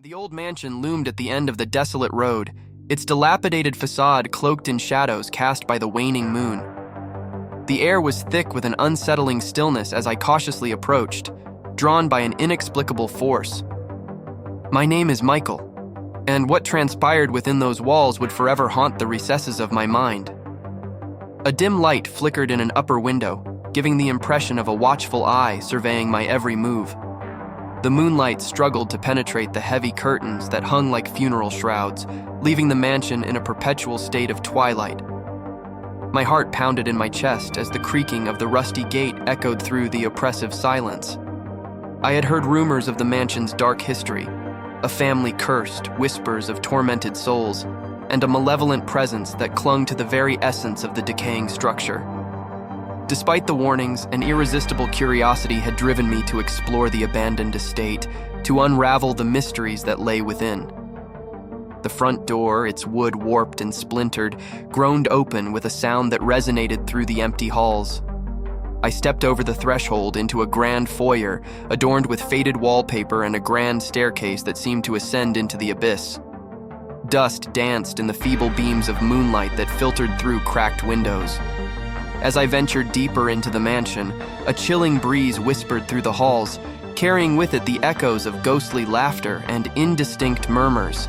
The old mansion loomed at the end of the desolate road, its dilapidated facade cloaked in shadows cast by the waning moon. The air was thick with an unsettling stillness as I cautiously approached, drawn by an inexplicable force. My name is Michael, and what transpired within those walls would forever haunt the recesses of my mind. A dim light flickered in an upper window, giving the impression of a watchful eye surveying my every move. The moonlight struggled to penetrate the heavy curtains that hung like funeral shrouds, leaving the mansion in a perpetual state of twilight. My heart pounded in my chest as the creaking of the rusty gate echoed through the oppressive silence. I had heard rumors of the mansion's dark history, a family cursed, whispers of tormented souls, and a malevolent presence that clung to the very essence of the decaying structure. Despite the warnings, an irresistible curiosity had driven me to explore the abandoned estate, to unravel the mysteries that lay within. The front door, its wood warped and splintered, groaned open with a sound that resonated through the empty halls. I stepped over the threshold into a grand foyer, adorned with faded wallpaper and a grand staircase that seemed to ascend into the abyss. Dust danced in the feeble beams of moonlight that filtered through cracked windows. As I ventured deeper into the mansion, a chilling breeze whispered through the halls, carrying with it the echoes of ghostly laughter and indistinct murmurs.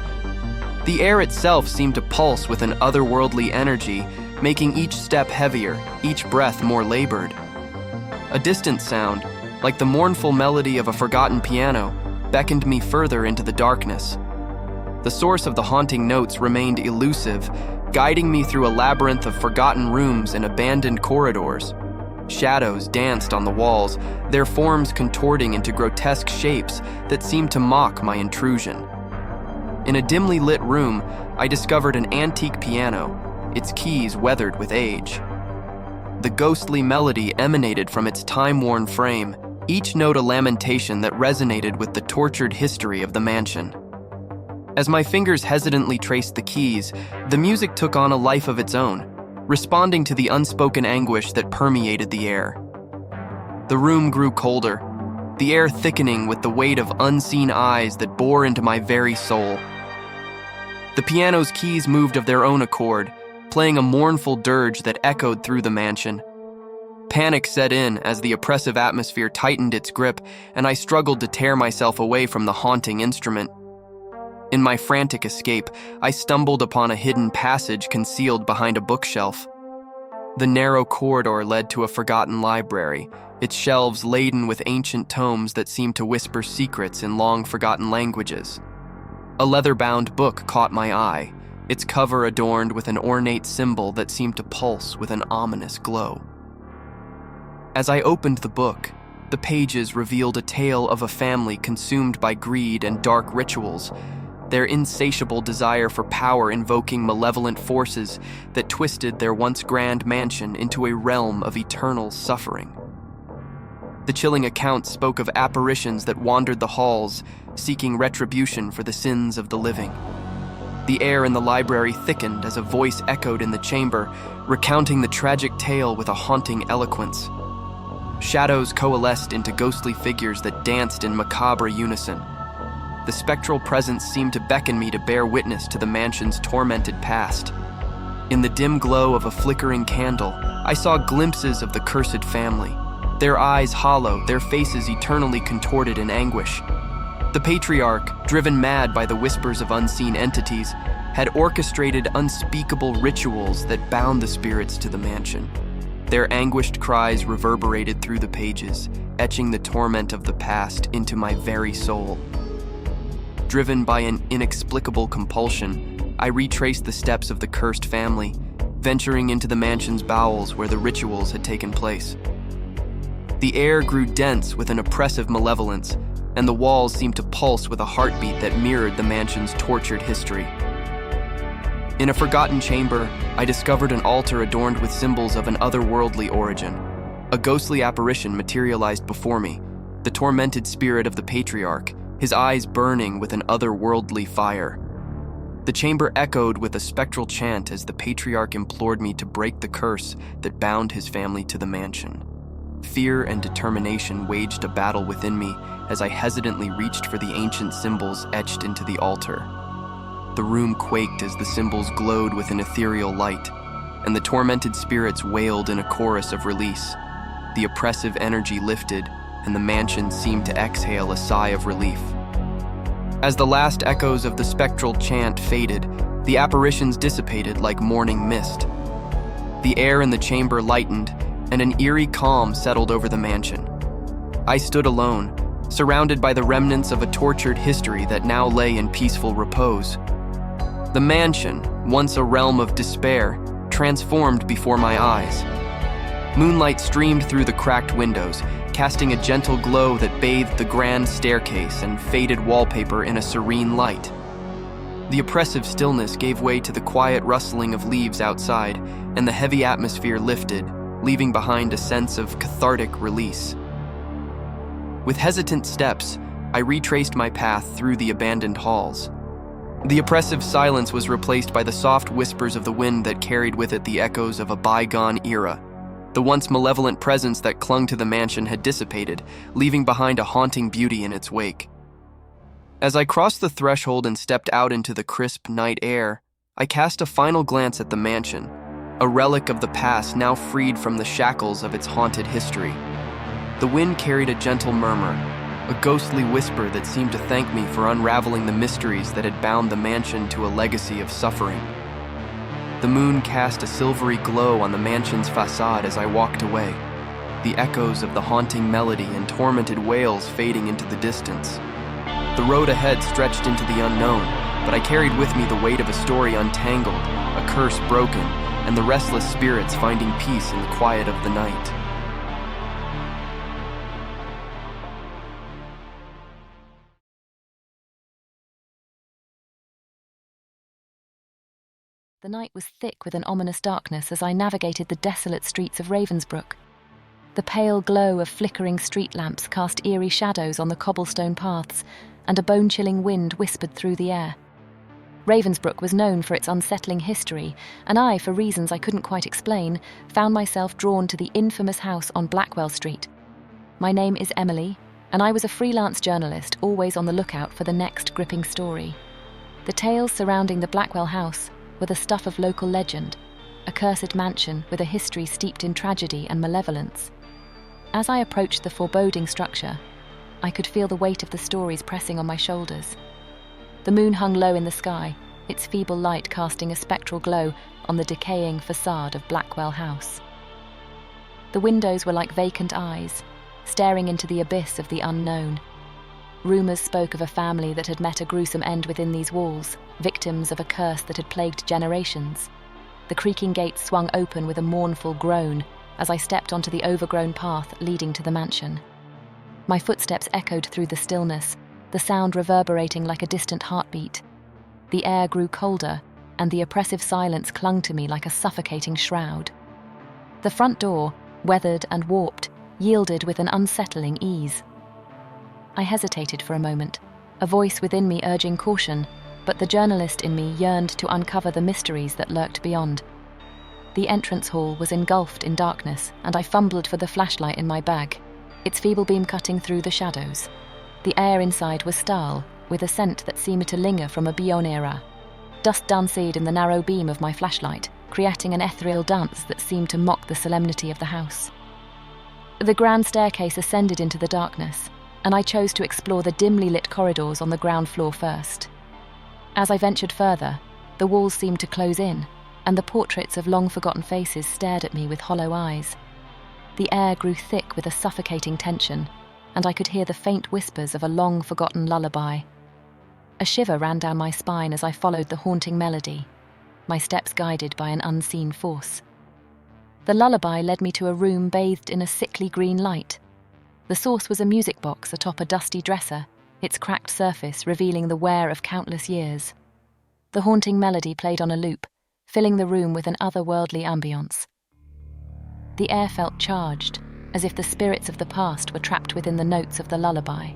The air itself seemed to pulse with an otherworldly energy, making each step heavier, each breath more labored. A distant sound, like the mournful melody of a forgotten piano, beckoned me further into the darkness. The source of the haunting notes remained elusive, guiding me through a labyrinth of forgotten rooms and abandoned corridors. Shadows danced on the walls, their forms contorting into grotesque shapes that seemed to mock my intrusion. In a dimly lit room, I discovered an antique piano, its keys weathered with age. The ghostly melody emanated from its time-worn frame, each note a lamentation that resonated with the tortured history of the mansion. As my fingers hesitantly traced the keys, the music took on a life of its own, responding to the unspoken anguish that permeated the air. The room grew colder, the air thickening with the weight of unseen eyes that bore into my very soul. The piano's keys moved of their own accord, playing a mournful dirge that echoed through the mansion. Panic set in as the oppressive atmosphere tightened its grip, and I struggled to tear myself away from the haunting instrument. In my frantic escape, I stumbled upon a hidden passage concealed behind a bookshelf. The narrow corridor led to a forgotten library, its shelves laden with ancient tomes that seemed to whisper secrets in long-forgotten languages. A leather-bound book caught my eye, its cover adorned with an ornate symbol that seemed to pulse with an ominous glow. As I opened the book, the pages revealed a tale of a family consumed by greed and dark rituals, their insatiable desire for power invoking malevolent forces that twisted their once grand mansion into a realm of eternal suffering. The chilling account spoke of apparitions that wandered the halls, seeking retribution for the sins of the living. The air in the library thickened as a voice echoed in the chamber, recounting the tragic tale with a haunting eloquence. Shadows coalesced into ghostly figures that danced in macabre unison. The spectral presence seemed to beckon me to bear witness to the mansion's tormented past. In the dim glow of a flickering candle, I saw glimpses of the cursed family, their eyes hollow, their faces eternally contorted in anguish. The patriarch, driven mad by the whispers of unseen entities, had orchestrated unspeakable rituals that bound the spirits to the mansion. Their anguished cries reverberated through the pages, etching the torment of the past into my very soul. Driven by an inexplicable compulsion, I retraced the steps of the cursed family, venturing into the mansion's bowels where the rituals had taken place. The air grew dense with an oppressive malevolence, and the walls seemed to pulse with a heartbeat that mirrored the mansion's tortured history. In a forgotten chamber, I discovered an altar adorned with symbols of an otherworldly origin. A ghostly apparition materialized before me, the tormented spirit of the patriarch, his eyes burning with an otherworldly fire. The chamber echoed with a spectral chant as the patriarch implored me to break the curse that bound his family to the mansion. Fear and determination waged a battle within me as I hesitantly reached for the ancient symbols etched into the altar. The room quaked as the symbols glowed with an ethereal light, and the tormented spirits wailed in a chorus of release. The oppressive energy lifted, and the mansion seemed to exhale a sigh of relief. As the last echoes of the spectral chant faded, the apparitions dissipated like morning mist. The air in the chamber lightened, and an eerie calm settled over the mansion. I stood alone, surrounded by the remnants of a tortured history that now lay in peaceful repose. The mansion, once a realm of despair, transformed before my eyes. Moonlight streamed through the cracked windows, casting a gentle glow that bathed the grand staircase and faded wallpaper in a serene light. The oppressive stillness gave way to the quiet rustling of leaves outside, and the heavy atmosphere lifted, leaving behind a sense of cathartic release. With hesitant steps, I retraced my path through the abandoned halls. The oppressive silence was replaced by the soft whispers of the wind that carried with it the echoes of a bygone era. The once malevolent presence that clung to the mansion had dissipated, leaving behind a haunting beauty in its wake. As I crossed the threshold and stepped out into the crisp night air, I cast a final glance at the mansion, a relic of the past now freed from the shackles of its haunted history. The wind carried a gentle murmur, a ghostly whisper that seemed to thank me for unraveling the mysteries that had bound the mansion to a legacy of suffering. The moon cast a silvery glow on the mansion's facade as I walked away, the echoes of the haunting melody and tormented wails fading into the distance. The road ahead stretched into the unknown, but I carried with me the weight of a story untangled, a curse broken, and the restless spirits finding peace in the quiet of the night. The night was thick with an ominous darkness as I navigated the desolate streets of Ravensbrook. The pale glow of flickering street lamps cast eerie shadows on the cobblestone paths, and a bone-chilling wind whispered through the air. Ravensbrook was known for its unsettling history, and I, for reasons I couldn't quite explain, found myself drawn to the infamous house on Blackwell Street. My name is Emily, and I was a freelance journalist always on the lookout for the next gripping story. The tales surrounding the Blackwell House were the stuff of local legend, a cursed mansion with a history steeped in tragedy and malevolence. As I approached the foreboding structure, I could feel the weight of the stories pressing on my shoulders. The moon hung low in the sky, its feeble light casting a spectral glow on the decaying facade of Blackwell House. The windows were like vacant eyes, staring into the abyss of the unknown. Rumours spoke of a family that had met a gruesome end within these walls, victims of a curse that had plagued generations. The creaking gates swung open with a mournful groan as I stepped onto the overgrown path leading to the mansion. My footsteps echoed through the stillness, the sound reverberating like a distant heartbeat. The air grew colder, and the oppressive silence clung to me like a suffocating shroud. The front door, weathered and warped, yielded with an unsettling ease. I hesitated for a moment, a voice within me urging caution, but the journalist in me yearned to uncover the mysteries that lurked beyond. The entrance hall was engulfed in darkness, and I fumbled for the flashlight in my bag, its feeble beam cutting through the shadows. The air inside was stale, with a scent that seemed to linger from a bygone era. Dust danced in the narrow beam of my flashlight, creating an ethereal dance that seemed to mock the solemnity of the house. The grand staircase ascended into the darkness, and I chose to explore the dimly lit corridors on the ground floor first. As I ventured further, the walls seemed to close in, and the portraits of long-forgotten faces stared at me with hollow eyes. The air grew thick with a suffocating tension, and I could hear the faint whispers of a long-forgotten lullaby. A shiver ran down my spine as I followed the haunting melody, my steps guided by an unseen force. The lullaby led me to a room bathed in a sickly green light. The source was a music box atop a dusty dresser, its cracked surface revealing the wear of countless years. The haunting melody played on a loop, filling the room with an otherworldly ambience. The air felt charged, as if the spirits of the past were trapped within the notes of the lullaby.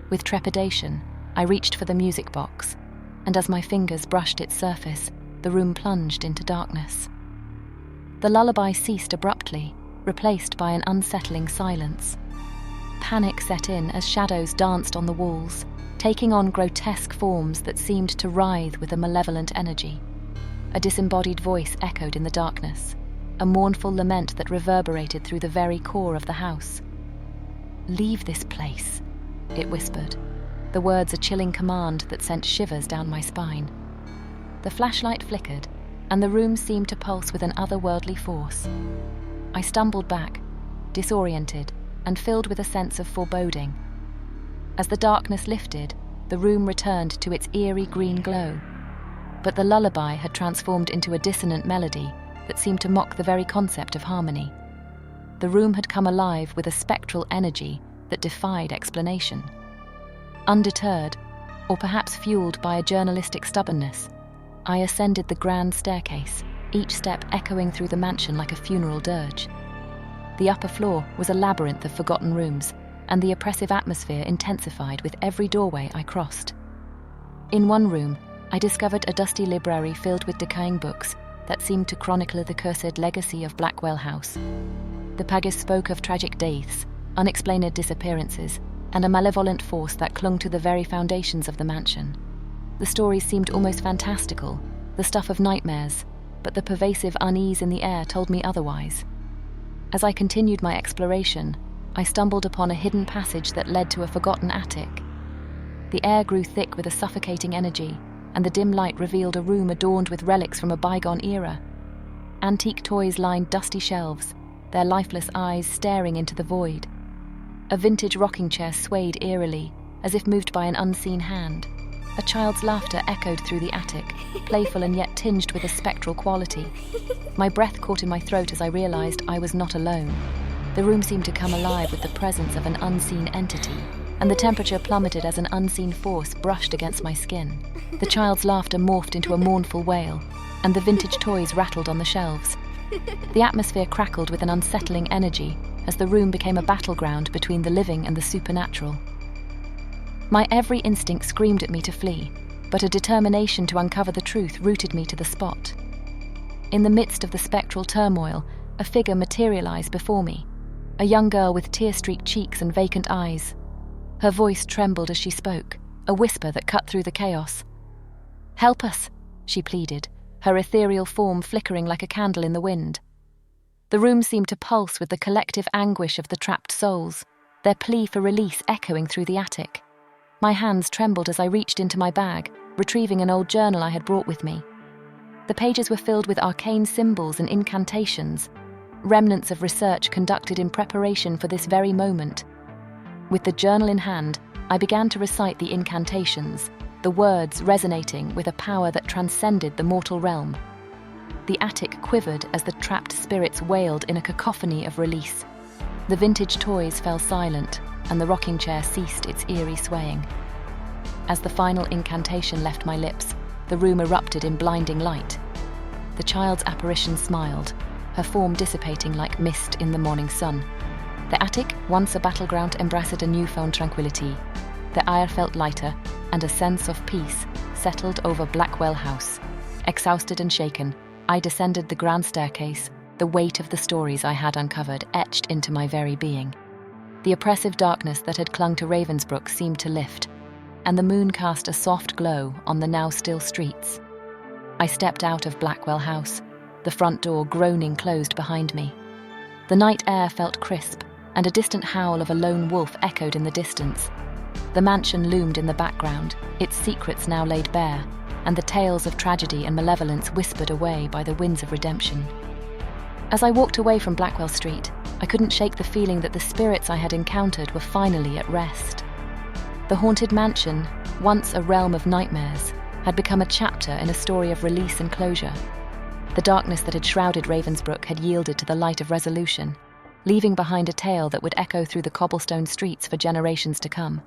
With trepidation, I reached for the music box, and as my fingers brushed its surface, the room plunged into darkness. The lullaby ceased abruptly, replaced by an unsettling silence. Panic set in as shadows danced on the walls, taking on grotesque forms that seemed to writhe with a malevolent energy. A disembodied voice echoed in the darkness, a mournful lament that reverberated through the very core of the house. "Leave this place," it whispered, the words a chilling command that sent shivers down my spine. The flashlight flickered, and the room seemed to pulse with an otherworldly force. I stumbled back, disoriented and filled with a sense of foreboding. As the darkness lifted, the room returned to its eerie green glow. But the lullaby had transformed into a dissonant melody that seemed to mock the very concept of harmony. The room had come alive with a spectral energy that defied explanation. Undeterred, or perhaps fueled by a journalistic stubbornness, I ascended the grand staircase, each step echoing through the mansion like a funeral dirge. The upper floor was a labyrinth of forgotten rooms, and the oppressive atmosphere intensified with every doorway I crossed. In one room, I discovered a dusty library filled with decaying books that seemed to chronicle the cursed legacy of Blackwell House. The pages spoke of tragic deaths, unexplained disappearances, and a malevolent force that clung to the very foundations of the mansion. The stories seemed almost fantastical, the stuff of nightmares, but the pervasive unease in the air told me otherwise. As I continued my exploration, I stumbled upon a hidden passage that led to a forgotten attic. The air grew thick with a suffocating energy, and the dim light revealed a room adorned with relics from a bygone era. Antique toys lined dusty shelves, their lifeless eyes staring into the void. A vintage rocking chair swayed eerily, as if moved by an unseen hand. A child's laughter echoed through the attic, playful and yet tinged with a spectral quality. My breath caught in my throat as I realized I was not alone. The room seemed to come alive with the presence of an unseen entity, and the temperature plummeted as an unseen force brushed against my skin. The child's laughter morphed into a mournful wail, and the vintage toys rattled on the shelves. The atmosphere crackled with an unsettling energy as the room became a battleground between the living and the supernatural. My every instinct screamed at me to flee, but a determination to uncover the truth rooted me to the spot. In the midst of the spectral turmoil, a figure materialized before me, a young girl with tear-streaked cheeks and vacant eyes. Her voice trembled as she spoke, a whisper that cut through the chaos. "Help us," she pleaded, her ethereal form flickering like a candle in the wind. The room seemed to pulse with the collective anguish of the trapped souls, their plea for release echoing through the attic. My hands trembled as I reached into my bag, retrieving an old journal I had brought with me. The pages were filled with arcane symbols and incantations, remnants of research conducted in preparation for this very moment. With the journal in hand, I began to recite the incantations, the words resonating with a power that transcended the mortal realm. The attic quivered as the trapped spirits wailed in a cacophony of release. The vintage toys fell silent, and the rocking chair ceased its eerie swaying. As the final incantation left my lips, the room erupted in blinding light. The child's apparition smiled, her form dissipating like mist in the morning sun. The attic, once a battleground, embraced a newfound tranquility. The air felt lighter, and a sense of peace settled over Blackwell House. Exhausted and shaken, I descended the grand staircase, the weight of the stories I had uncovered etched into my very being. The oppressive darkness that had clung to Ravensbrook seemed to lift, and the moon cast a soft glow on the now still streets. I stepped out of Blackwell House, the front door groaning closed behind me. The night air felt crisp, and a distant howl of a lone wolf echoed in the distance. The mansion loomed in the background, its secrets now laid bare, and the tales of tragedy and malevolence whispered away by the winds of redemption. As I walked away from Blackwell Street, I couldn't shake the feeling that the spirits I had encountered were finally at rest. The haunted mansion, once a realm of nightmares, had become a chapter in a story of release and closure. The darkness that had shrouded Ravensbrook had yielded to the light of resolution, leaving behind a tale that would echo through the cobblestone streets for generations to come.